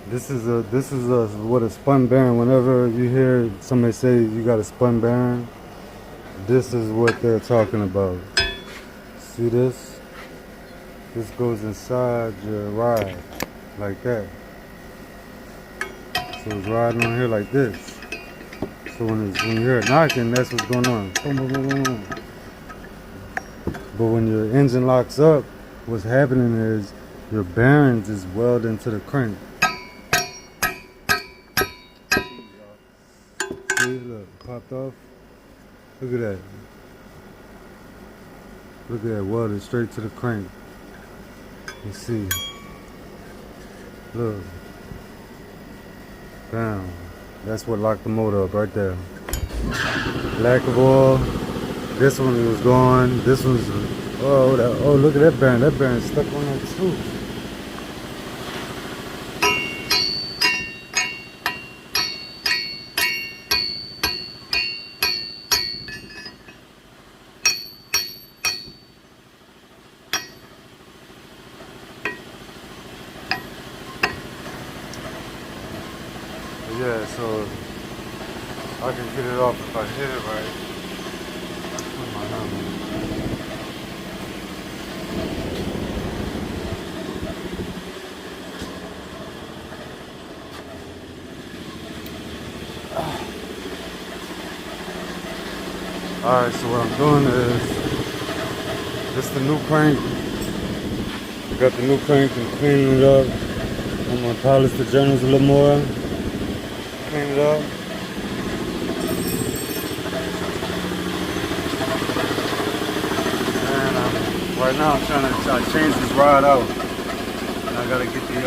This is what a spun bearing. Whenever you hear somebody say you got a spun bearing, this is what they're talking about. See this? This goes inside your ride like that. So it's riding on here like this. So when you hear it knocking, that's what's going on. Boom, boom, boom, boom, boom. But when your engine locks up, what's happening is your bearings is welded into the crank. See, look, popped off. Look at that. Look at that, welded straight to the crank. You see. Look. Bam. That's what locked the motor up right there. Lack of oil. This one was gone. This one's, oh, look at that bearing. That bearing's stuck on that too. Yeah, so I can get it off if I hit it right. Where's my hammer? Alright, so what I'm doing is, this is the new crank. I got the new crank and cleaning it up. I'm gonna polish the journals a little more. Clean it up. And right now I'm trying to change this rod out. And I gotta get the